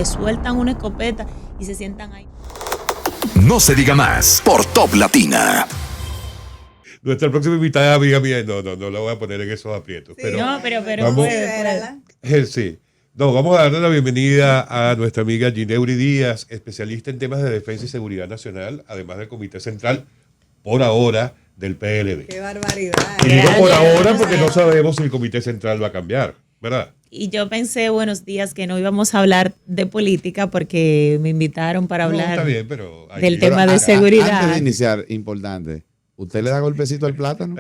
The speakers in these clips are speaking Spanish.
le sueltan una escopeta y se sientan ahí. No se diga más por Top Latina. Nuestra próxima invitada, amiga mía, no la voy a poner en esos aprietos. Sí, pero no, pero vamos, puede. sí. No, vamos a darle la bienvenida a nuestra amiga Gineuri Díaz, especialista en temas de defensa y seguridad nacional, además del Comité Central, por ahora, del PLD. ¡Qué barbaridad! Y digo por ahora porque no sabemos si el Comité Central va a cambiar, ¿verdad? Y yo pensé, buenos días, que no íbamos a hablar de política porque me invitaron para hablar está bien, pero del tema de seguridad. Antes de iniciar, importante, ¿usted le da golpecito al plátano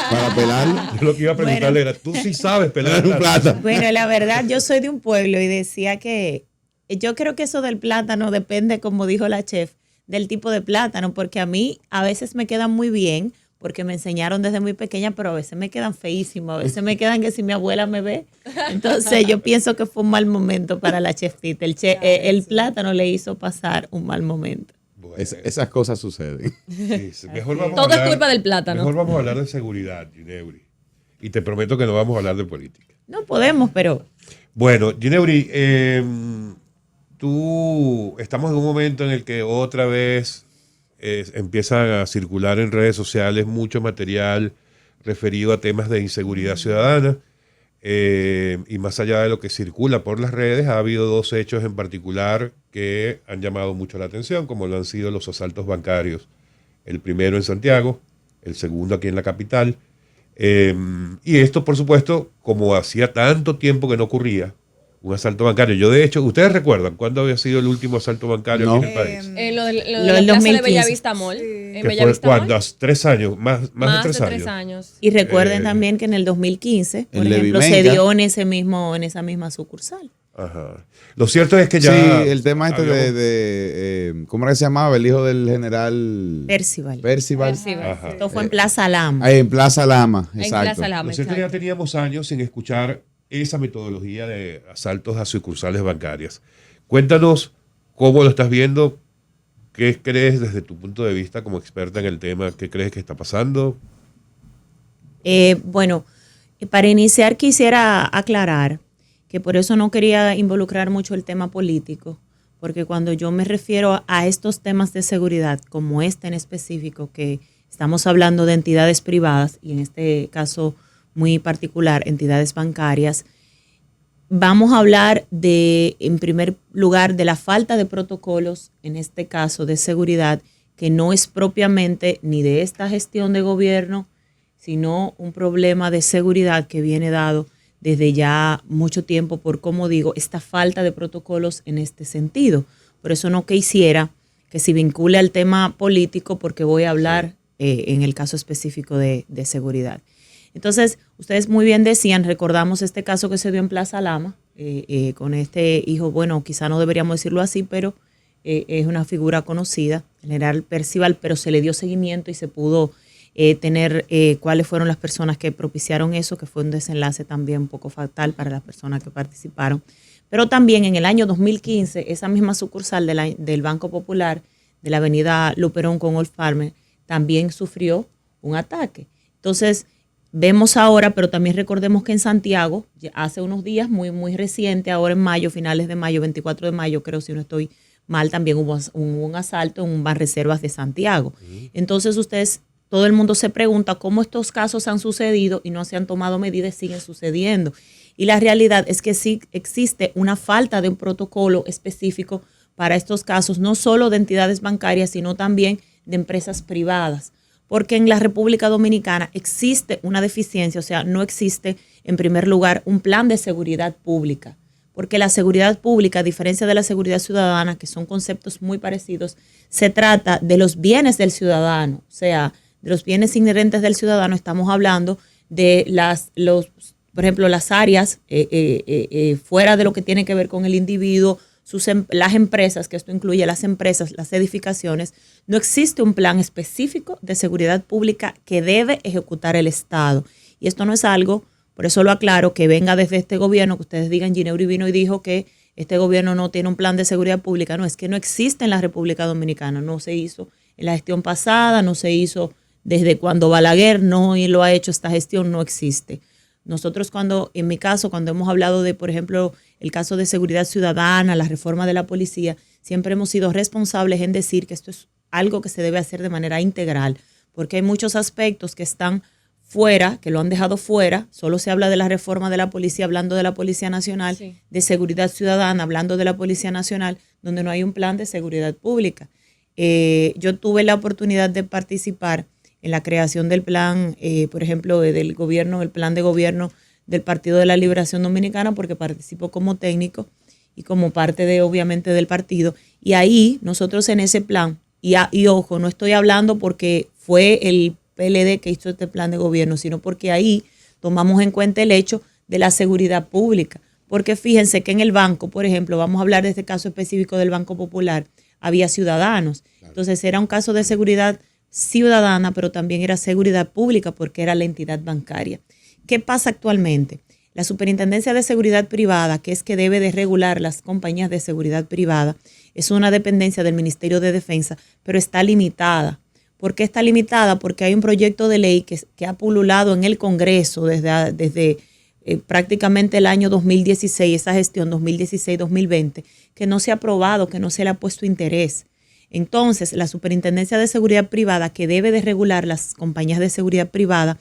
para pelarlo? Yo lo que iba a preguntarle era, ¿tú sí sabes pelar un plátano? Bueno, la verdad, yo soy de un pueblo y decía que yo creo que eso del plátano depende, como dijo la chef, del tipo de plátano, porque a mí a veces me quedan muy bien, porque me enseñaron desde muy pequeña, pero a veces me quedan feísimos, a veces me quedan que si mi abuela me ve. Entonces yo pienso que fue un mal momento para la chef Tita. El plátano le hizo pasar un mal momento. Bueno, Esas cosas suceden. sí, mejor vamos Todo a hablar, es culpa del plátano. Mejor vamos a hablar de seguridad, Gineuri. Y te prometo que no vamos a hablar de política. No podemos, pero... Bueno, Gineuri, estamos en un momento en el que otra vez empieza a circular en redes sociales mucho material referido a temas de inseguridad ciudadana, y más allá de lo que circula por las redes, ha habido dos hechos en particular que han llamado mucho la atención, como lo han sido los asaltos bancarios. El primero en Santiago, el segundo aquí en la capital. Y esto, por supuesto, como hacía tanto tiempo que no ocurría, un asalto bancario. Yo, de hecho, ¿ustedes recuerdan cuándo había sido el último asalto bancario aquí en el país? Lo de Lo la del plaza 2015. de Bellavista Mall. Sí. En Que fue Bellavista cuando, Mall. hace 3 años, más de 3 años. Y recuerden también que en el 2015, por En ejemplo, se Levimenca. dio en esa misma sucursal. Ajá. Lo cierto es que ya... Sí, el tema este ¿cómo era que se llamaba? El hijo del general Percival. Percival. Ajá. Esto fue en Plaza Lama. Ahí en Plaza Lama, En exacto. Plaza Lama, Lo cierto es que ya exacto. teníamos años sin escuchar esa metodología de asaltos a sucursales bancarias. Cuéntanos cómo lo estás viendo, qué crees desde tu punto de vista como experta en el tema, qué crees que está pasando. Bueno, para iniciar quisiera aclarar que por eso no quería involucrar mucho el tema político, porque cuando yo me refiero a estos temas de seguridad, como este en específico, que estamos hablando de entidades privadas y en este caso muy particular, entidades bancarias, vamos a hablar de, en primer lugar, de la falta de protocolos, en este caso de seguridad, que no es propiamente ni de esta gestión de gobierno, sino un problema de seguridad que viene dado desde ya mucho tiempo por, como digo, esta falta de protocolos en este sentido. Por eso no quisiera que se vincule al tema político, porque voy a hablar en el caso específico de seguridad. Entonces, ustedes muy bien decían, recordamos este caso que se dio en Plaza Lama, con este hijo, bueno, quizá no deberíamos decirlo así, pero es una figura conocida, el general Percival, pero se le dio seguimiento y se pudo tener cuáles fueron las personas que propiciaron eso, que fue un desenlace también un poco fatal para las personas que participaron. Pero también en el año 2015, esa misma sucursal del Banco Popular, de la avenida Luperón con Old Farmer, también sufrió un ataque. Entonces, vemos ahora, pero también recordemos que en Santiago, hace unos días, muy, muy reciente, ahora en mayo, finales de mayo, 24 de mayo, creo, si no estoy mal, también hubo un asalto en un Banreservas de Santiago. Entonces, todo el mundo se pregunta cómo estos casos han sucedido y no se han tomado medidas, siguen sucediendo. Y la realidad es que sí existe una falta de un protocolo específico para estos casos, no solo de entidades bancarias, sino también de empresas privadas. Porque en la República Dominicana existe una deficiencia, o sea, no existe, en primer lugar, un plan de seguridad pública. Porque la seguridad pública, a diferencia de la seguridad ciudadana, que son conceptos muy parecidos, se trata de los bienes del ciudadano, o sea, de los bienes inherentes del ciudadano. Estamos hablando de por ejemplo, las áreas fuera de lo que tiene que ver con el individuo, las empresas, que esto incluye las empresas, las edificaciones. No existe un plan específico de seguridad pública que debe ejecutar el Estado. Y esto no es algo, por eso lo aclaro, que venga desde este gobierno, que ustedes digan, Gineuri vino y dijo que este gobierno no tiene un plan de seguridad pública. No, es que no existe en la República Dominicana. No se hizo en la gestión pasada, no se hizo desde cuando Balaguer no lo ha hecho esta gestión, no existe. Nosotros en mi caso, cuando hemos hablado de, por ejemplo, el caso de seguridad ciudadana, la reforma de la policía, siempre hemos sido responsables en decir que esto es algo que se debe hacer de manera integral, porque hay muchos aspectos que están fuera, que lo han dejado fuera. Solo se habla de la reforma de la policía, hablando de la Policía Nacional, sí, de seguridad ciudadana, hablando de la Policía Nacional, donde no hay un plan de seguridad pública. Yo tuve la oportunidad de participar en la creación del plan, por ejemplo, del gobierno, el plan de gobierno del Partido de la Liberación Dominicana, porque participo como técnico y como parte de, obviamente, del partido. Y ahí nosotros en ese plan, y ojo, no estoy hablando porque fue el PLD que hizo este plan de gobierno, sino porque ahí tomamos en cuenta el hecho de la seguridad pública. Porque fíjense que en el banco, por ejemplo, vamos a hablar de este caso específico del Banco Popular, había ciudadanos. Entonces era un caso de seguridad ciudadana, pero también era seguridad pública porque era la entidad bancaria. ¿Qué pasa actualmente? La Superintendencia de Seguridad Privada, que es que debe de regular las compañías de seguridad privada, es una dependencia del Ministerio de Defensa, pero está limitada. ¿Por qué está limitada? Porque hay un proyecto de ley que ha pululado en el Congreso desde prácticamente el año 2016, esa gestión 2016-2020, que no se ha aprobado, que no se le ha puesto interés. Entonces, la Superintendencia de Seguridad Privada, que debe de regular las compañías de seguridad privada,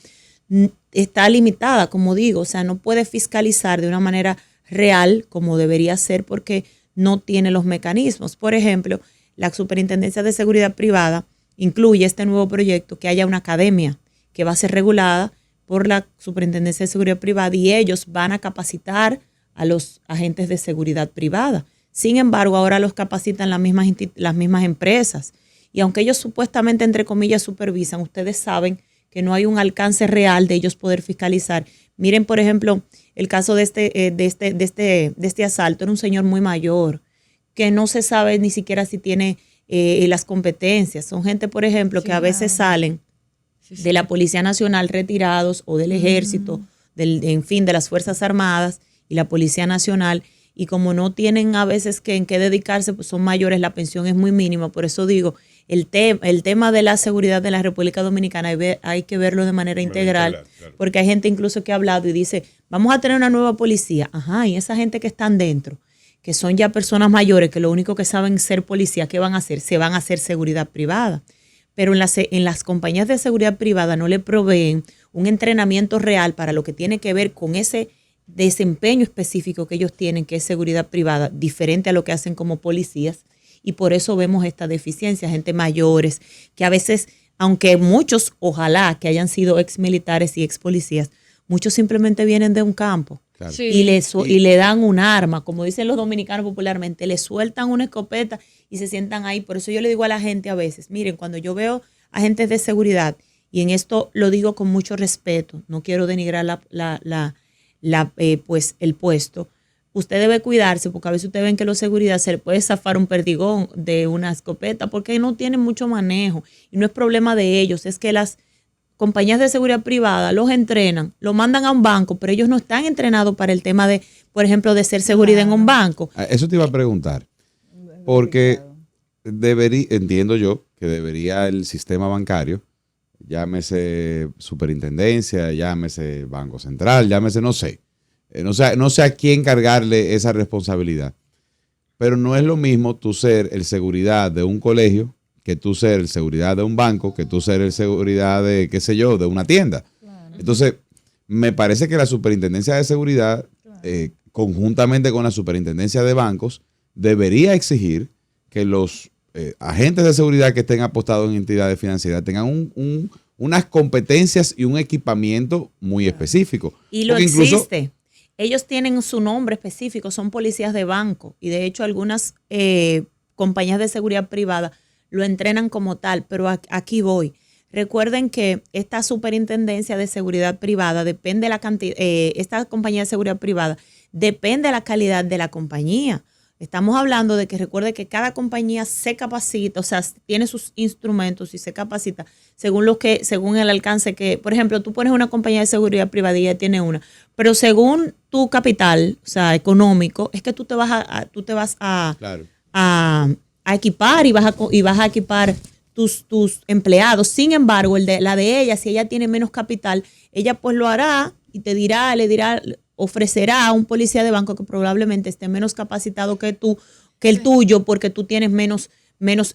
está limitada, como digo, o sea, no puede fiscalizar de una manera real como debería ser porque no tiene los mecanismos. Por ejemplo, la Superintendencia de Seguridad Privada incluye este nuevo proyecto que haya una academia que va a ser regulada por la Superintendencia de Seguridad Privada y ellos van a capacitar a los agentes de seguridad privada. Sin embargo, ahora los capacitan las mismas empresas. Y aunque ellos supuestamente, entre comillas, supervisan, ustedes saben que no hay un alcance real de ellos poder fiscalizar. Miren, por ejemplo, el caso de este asalto. Era un señor muy mayor que no se sabe ni siquiera si tiene las competencias. Son gente, por ejemplo, que a veces salen de la Policía Nacional retirados o del Ejército, en fin, de las Fuerzas Armadas y la Policía Nacional. Y como no tienen a veces en qué dedicarse, pues son mayores, la pensión es muy mínima. Por eso digo, el tema de la seguridad de la República Dominicana hay que verlo de manera integral, claro. Porque hay gente incluso que ha hablado y dice, vamos a tener una nueva policía. Ajá, y esa gente que están dentro, que son ya personas mayores, que lo único que saben ser policía, ¿qué van a hacer? Se van a hacer seguridad privada. Pero en las compañías de seguridad privada no le proveen un entrenamiento real para lo que tiene que ver con ese desempeño específico que ellos tienen, que es seguridad privada, diferente a lo que hacen como policías, y por eso vemos esta deficiencia, gente mayores, que a veces, aunque muchos, ojalá que hayan sido ex militares y ex policías, muchos simplemente vienen de un campo. Claro. Sí. Y le dan un arma, como dicen los dominicanos popularmente, le sueltan una escopeta y se sientan ahí. Por eso yo le digo a la gente a veces, miren, cuando yo veo agentes de seguridad, y en esto lo digo con mucho respeto, no quiero denigrar pues el puesto, usted debe cuidarse porque a veces ustedes ven que los seguridad se le puede zafar un perdigón de una escopeta porque no tienen mucho manejo y no es problema de ellos, es que las compañías de seguridad privada los entrenan, lo mandan a un banco, pero ellos no están entrenados para el tema de, por ejemplo, de ser seguridad en un banco. Eso te iba a preguntar, porque entiendo yo que debería el sistema bancario, llámese superintendencia, llámese Banco Central, llámese no sé a quién cargarle esa responsabilidad. Pero no es lo mismo tú ser el seguridad de un colegio, que tú ser el seguridad de un banco, que tú ser el seguridad de, qué sé yo, de una tienda. Claro. Entonces, me parece que la Superintendencia de Seguridad, conjuntamente con la Superintendencia de Bancos, debería exigir que los agentes de seguridad que estén apostados en entidades financieras tengan unas competencias y un equipamiento muy específico. Y lo existe. Ellos tienen su nombre específico, son policías de banco. Y de hecho algunas compañías de seguridad privada lo entrenan como tal. Pero aquí voy. Recuerden que esta superintendencia de seguridad privada depende de la cantidad, esta compañía de seguridad privada depende de la calidad de la compañía. Estamos hablando de que recuerde que cada compañía se capacita, o sea, tiene sus instrumentos y se capacita según el alcance que, por ejemplo, tú pones una compañía de seguridad privada y ya tiene una, pero según tu capital, o sea, económico, es que tú te vas a equipar y vas a equipar tus empleados. Sin embargo, la de ella, si ella tiene menos capital, ella pues lo hará y te dirá, ofrecerá a un policía de banco que probablemente esté menos capacitado que tú, que el tuyo, porque tú tienes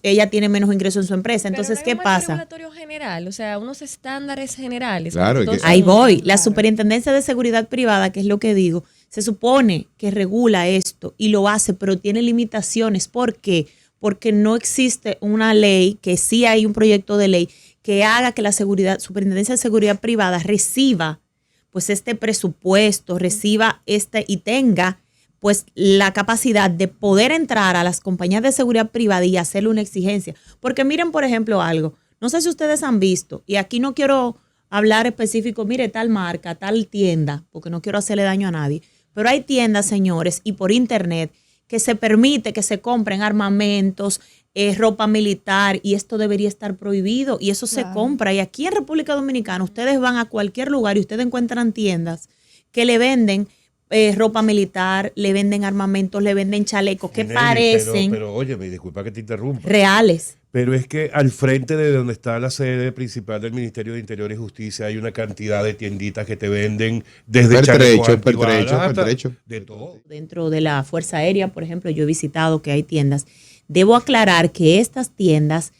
ella tiene menos ingresos en su empresa. Entonces, ¿qué pasa? Un regulatorio general, o sea, unos estándares generales. Claro, ahí voy. La Superintendencia de Seguridad Privada, que es lo que digo, se supone que regula esto y lo hace, pero tiene limitaciones. ¿Por qué? Porque no existe una ley, que sí hay un proyecto de ley que haga que la Superintendencia de Seguridad Privada reciba pues este presupuesto, y tenga pues la capacidad de poder entrar a las compañías de seguridad privada y hacerle una exigencia. Porque miren, por ejemplo, algo, no sé si ustedes han visto, y aquí no quiero hablar específico, mire, tal marca, tal tienda, porque no quiero hacerle daño a nadie, pero hay tiendas, señores, y por internet, que se permite que se compren armamentos, ropa militar, y esto debería estar prohibido, y eso se compra. Y aquí en República Dominicana, ustedes van a cualquier lugar y ustedes encuentran tiendas que le venden ropa militar, le venden armamentos, le venden chalecos que parecen pero oye, me disculpa que te interrumpa. Reales. Pero es que al frente de donde está la sede principal del Ministerio de Interior y Justicia hay una cantidad de tienditas que te venden desde pertrecho, de todo. Dentro de la Fuerza Aérea, por ejemplo, yo he visitado que hay tiendas. Debo aclarar que estas tiendas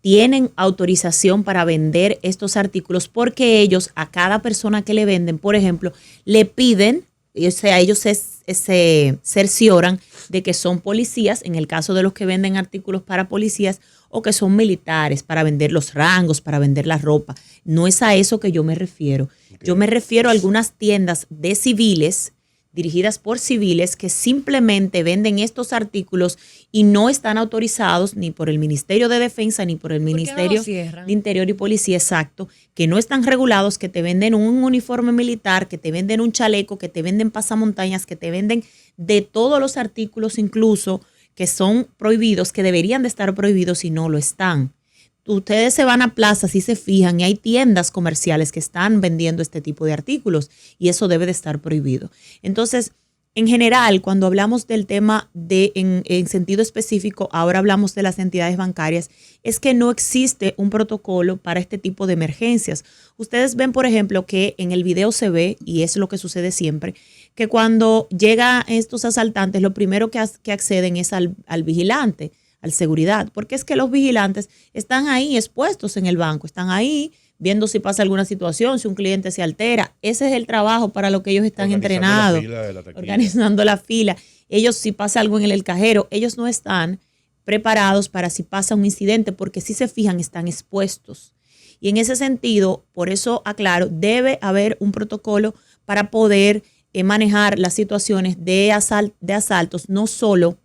tienen autorización para vender estos artículos porque ellos a cada persona que le venden, por ejemplo, le piden, o sea, ellos se cercioran de que son policías, en el caso de los que venden artículos para policías, o que son militares para vender los rangos, para vender la ropa. No es a eso que yo me refiero. Okay. Yo me refiero a algunas tiendas de civiles, dirigidas por civiles, que simplemente venden estos artículos y no están autorizados ni por el Ministerio de Defensa ni por el Ministerio de Interior y Policía, exacto, que no están regulados, que te venden un uniforme militar, que te venden un chaleco, que te venden pasamontañas, que te venden de todos los artículos incluso que son prohibidos, que deberían de estar prohibidos y no lo están. Ustedes se van a plazas y se fijan y hay tiendas comerciales que están vendiendo este tipo de artículos y eso debe de estar prohibido. Entonces, en general, cuando hablamos del tema en sentido específico, ahora hablamos de las entidades bancarias, es que no existe un protocolo para este tipo de emergencias. Ustedes ven, por ejemplo, que en el video se ve, y es lo que sucede siempre, que cuando llegan estos asaltantes, lo primero que acceden es al vigilante, al seguridad, porque es que los vigilantes están ahí expuestos en el banco, están ahí viendo si pasa alguna situación, si un cliente se altera. Ese es el trabajo para lo que ellos están entrenados, organizando la fila. Ellos, si pasa algo en el cajero, ellos no están preparados para si pasa un incidente, porque si se fijan, están expuestos. Y en ese sentido, por eso aclaro, debe haber un protocolo para poder manejar las situaciones de asaltos, no solo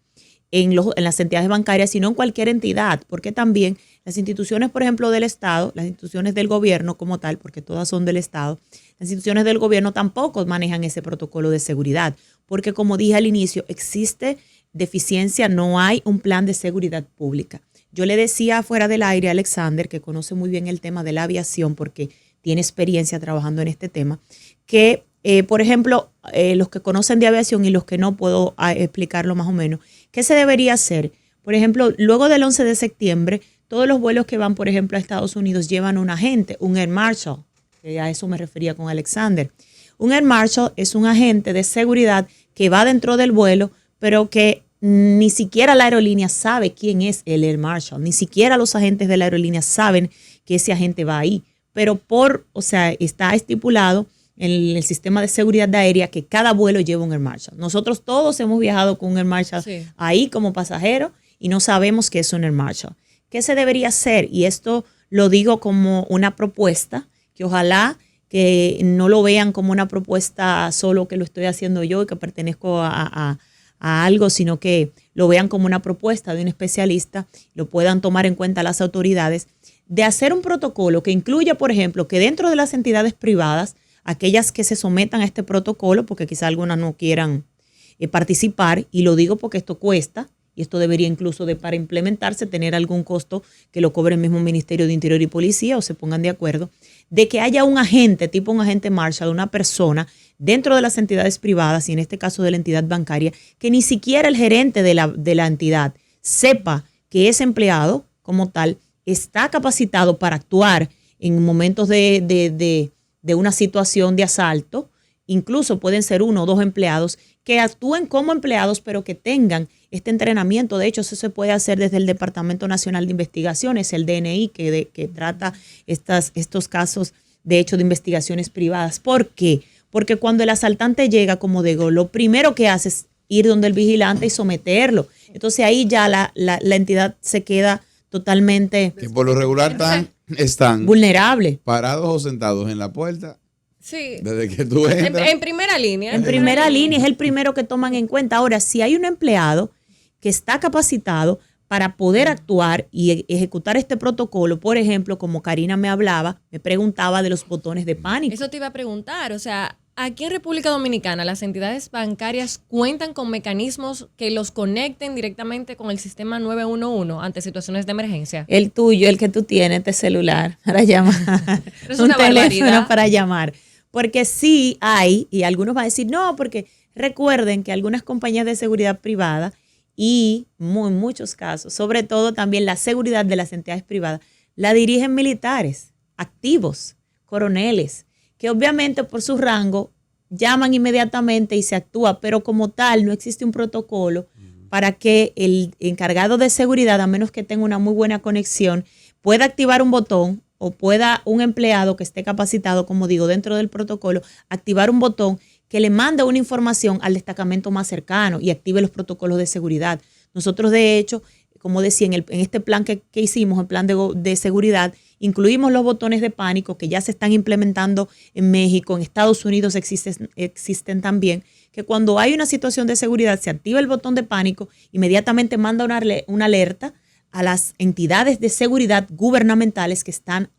en las entidades bancarias, sino en cualquier entidad, porque también las instituciones, por ejemplo, del Estado, las instituciones del gobierno como tal, porque todas son del Estado, las instituciones del gobierno tampoco manejan ese protocolo de seguridad, porque como dije al inicio, existe deficiencia, no hay un plan de seguridad pública. Yo le decía fuera del aire a Alexander, que conoce muy bien el tema de la aviación, porque tiene experiencia trabajando en este tema, que por ejemplo, los que conocen de aviación y los que no, puedo explicarlo más o menos. ¿Qué se debería hacer? Por ejemplo, luego del 11 de septiembre, todos los vuelos que van, por ejemplo, a Estados Unidos llevan un agente, un Air Marshal, que a eso me refería con Alexander. Un Air Marshal es un agente de seguridad que va dentro del vuelo, pero que ni siquiera la aerolínea sabe quién es el Air Marshal, ni siquiera los agentes de la aerolínea saben que ese agente va ahí. Pero está estipulado en el sistema de seguridad aérea que cada vuelo lleva un Air Marshal. Nosotros todos hemos viajado con un Air Marshal ahí como pasajero y no sabemos qué es un Air Marshal. ¿Qué se debería hacer? Y esto lo digo como una propuesta, que ojalá que no lo vean como una propuesta solo que lo estoy haciendo yo y que pertenezco a algo, sino que lo vean como una propuesta de un especialista, lo puedan tomar en cuenta las autoridades, de hacer un protocolo que incluya, por ejemplo, que dentro de las entidades privadas, aquellas que se sometan a este protocolo, porque quizá algunas no quieran participar, y lo digo porque esto cuesta, y esto debería incluso para implementarse tener algún costo que lo cobre el mismo Ministerio de Interior y Policía o se pongan de acuerdo, de que haya un agente, tipo un agente Marshall, una persona dentro de las entidades privadas, y en este caso de la entidad bancaria, que ni siquiera el gerente de la entidad sepa que ese empleado como tal está capacitado para actuar en momentos de una situación de asalto, incluso pueden ser 1 o 2 empleados, que actúen como empleados, pero que tengan este entrenamiento. De hecho, eso se puede hacer desde el Departamento Nacional de Investigaciones, el DNI, que trata estos casos, de hecho, de investigaciones privadas. ¿Por qué? Porque cuando el asaltante llega, como digo, lo primero que hace es ir donde el vigilante y someterlo. Entonces ahí ya la entidad se queda totalmente Que por lo regular están vulnerable. parados o sentados en la puerta Sí. desde que tú entras. En primera línea. En primera línea es el primero que toman en cuenta. Ahora, si hay un empleado que está capacitado para poder actuar y ejecutar este protocolo, por ejemplo, como Karina me preguntaba de los botones de pánico. Eso te iba a preguntar, o sea, aquí en República Dominicana las entidades bancarias cuentan con mecanismos que los conecten directamente con el sistema 911 ante situaciones de emergencia. El tuyo, el que tú tienes de celular para llamar. Es un una teléfono barbaridad. para llamar. Porque sí hay, y algunos van a decir, no, porque recuerden que algunas compañías de seguridad privada y en muchos casos, sobre todo también la seguridad de las entidades privadas, la dirigen militares, activos, coroneles, que obviamente por su rango llaman inmediatamente y se actúa, pero como tal no existe un protocolo para que el encargado de seguridad, a menos que tenga una muy buena conexión, pueda activar un botón o pueda un empleado que esté capacitado, como digo, dentro del protocolo, activar un botón que le mande una información al destacamento más cercano y active los protocolos de seguridad. Nosotros, de hecho, como decía, en este plan que hicimos, el plan de seguridad, incluimos los botones de pánico que ya se están implementando en México, en Estados Unidos existen también, que cuando hay una situación de seguridad se activa el botón de pánico, inmediatamente manda una alerta a las entidades de seguridad gubernamentales que están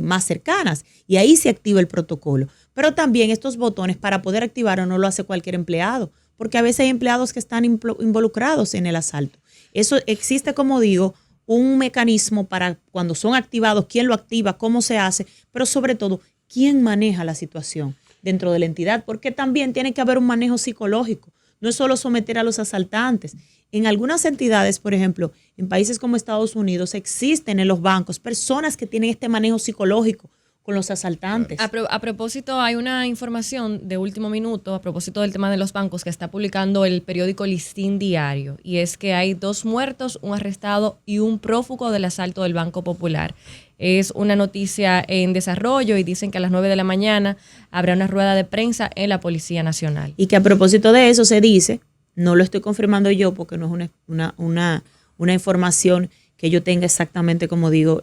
más cercanas y ahí se activa el protocolo. Pero también estos botones para poder activarlo no lo hace cualquier empleado, porque a veces hay empleados que están involucrados en el asalto. Eso existe, como digo, un mecanismo para cuando son activados, quién lo activa, cómo se hace, pero sobre todo, quién maneja la situación dentro de la entidad, porque también tiene que haber un manejo psicológico. No es solo someter a los asaltantes. En algunas entidades, por ejemplo, en países como Estados Unidos, existen en los bancos personas que tienen este manejo psicológico con los asaltantes. A propósito, hay una información de último minuto, a propósito del tema de los bancos, que está publicando el periódico Listín Diario, y es que hay 2 muertos, un arrestado y un prófugo del asalto del Banco Popular. Es una noticia en desarrollo y dicen que a las 9 de la mañana habrá una rueda de prensa en la Policía Nacional. Y que a propósito de eso se dice, no lo estoy confirmando yo porque no es una información que yo tenga exactamente, como digo,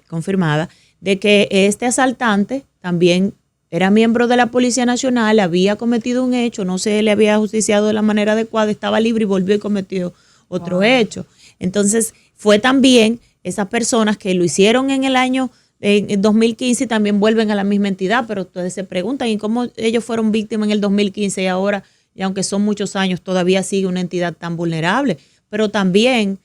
confirmada, de que este asaltante también era miembro de la Policía Nacional, había cometido un hecho, no se le había justiciado de la manera adecuada, estaba libre y volvió y cometió otro hecho. Entonces, fue también esas personas que lo hicieron en el año 2015 y también vuelven a la misma entidad, pero ustedes se preguntan, ¿y cómo ellos fueron víctimas en el 2015 y ahora, y aunque son muchos años, todavía sigue una entidad tan vulnerable? Pero también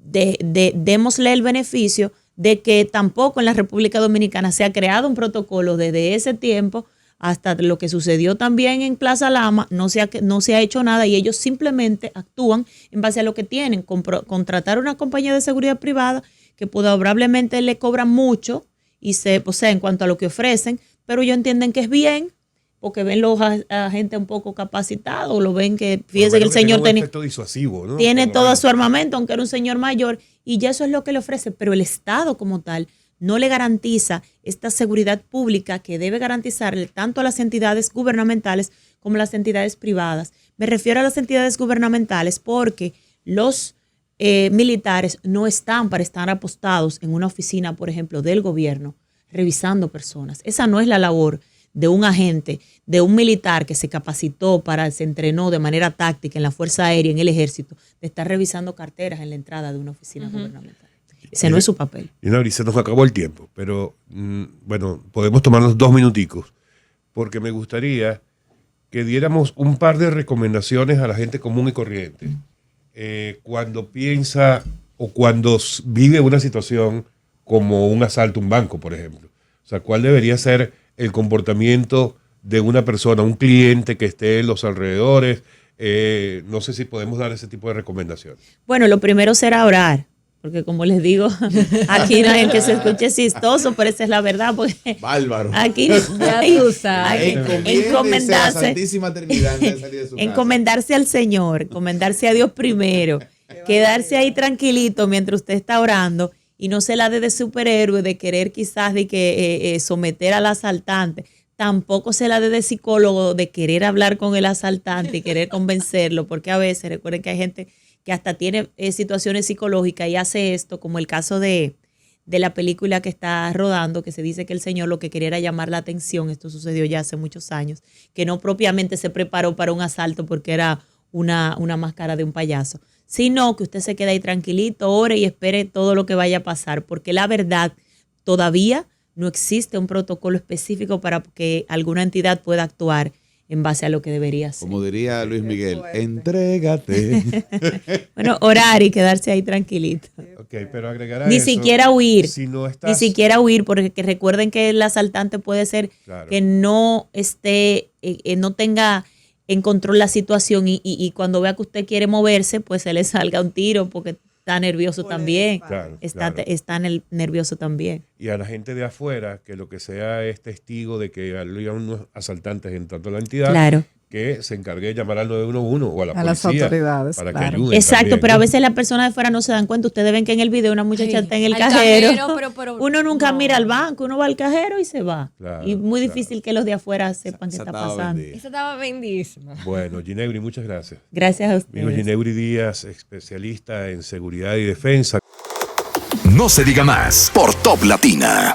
démosle el beneficio de que tampoco en la República Dominicana se ha creado un protocolo desde ese tiempo hasta lo que sucedió también en Plaza Lama, no se ha hecho nada y ellos simplemente actúan en base a lo que tienen. Contratar una compañía de seguridad privada que probablemente le cobran mucho y en cuanto a lo que ofrecen, pero ellos entienden que es bien porque ven los agentes un poco capacitados, lo ven que, fíjense que el señor tiene todo su armamento, aunque era un señor mayor, y ya eso es lo que le ofrece, pero el Estado como tal no le garantiza esta seguridad pública que debe garantizarle tanto a las entidades gubernamentales como a las entidades privadas. Me refiero a las entidades gubernamentales porque los militares no están para estar apostados en una oficina, por ejemplo, del gobierno, revisando personas. Esa no es la labor de un agente, de un militar que se capacitó se entrenó de manera táctica en la Fuerza Aérea, en el Ejército, de estar revisando carteras en la entrada de una oficina gubernamental. Ese no es su papel. Y Nabri, se nos acabó el tiempo, pero bueno, podemos tomarnos 2 minuticos, porque me gustaría que diéramos un par de recomendaciones a la gente común y corriente cuando piensa o cuando vive una situación como un asalto a un banco, por ejemplo. O sea, ¿cuál debería ser el comportamiento de una persona, un cliente que esté en los alrededores? No sé si podemos dar ese tipo de recomendaciones. Bueno, lo primero será orar, Porque como les digo, aquí no es que se escuche chistoso, pero esa es la verdad. Porque Bárbaro. aquí Ya tú sabes. hay que encomendarse, Santísima Trinidad antes de salir de su casa. encomendarse al Señor, encomendarse a Dios primero, quedarse ahí tranquilito mientras usted está orando y no se la dé de superhéroe, de querer quizás de que someter al asaltante. Tampoco se la dé de psicólogo, de querer hablar con el asaltante y querer convencerlo, porque a veces recuerden que hay gente que hasta tiene situaciones psicológicas y hace esto, como el caso de la película que está rodando, que se dice que el señor lo que quería era llamar la atención. Esto sucedió ya hace muchos años, que no propiamente se preparó para un asalto porque era una máscara de un payaso, sino que usted se queda ahí tranquilito, ore y espere todo lo que vaya a pasar, porque la verdad todavía no existe un protocolo específico para que alguna entidad pueda actuar en base a lo que debería ser. Como diría Luis Miguel, entrégate. Bueno, orar y quedarse ahí tranquilito. Ok, pero agregar a Ni eso, siquiera huir. Si no Ni estás, siquiera huir, porque que recuerden que el asaltante puede ser Claro. que no esté, no tenga en control la situación y cuando vea que usted quiere moverse, pues se le salga un tiro porque está nervioso también. Claro, Está claro. nervioso también. Y a la gente de afuera, que lo que sea es testigo de que había unos asaltantes entrando a la entidad, Claro. que se encargue de llamar al 911 o a la A las policía autoridades, para que claro. ayuden. Exacto, también, pero ¿no? a veces las personas de fuera no se dan cuenta. Ustedes ven que en el video una muchacha Ay, está en el al cajero. pero Uno nunca no. mira al banco, uno va al cajero y se va. Claro, y muy claro. difícil que los de afuera sepan qué Esa está estaba pasando. vendida. Esa estaba bendísima. Bueno, Ginebri, muchas gracias. Gracias a Amigo ustedes. Ginebri Díaz, especialista en seguridad y defensa. No se diga más por Top Latina.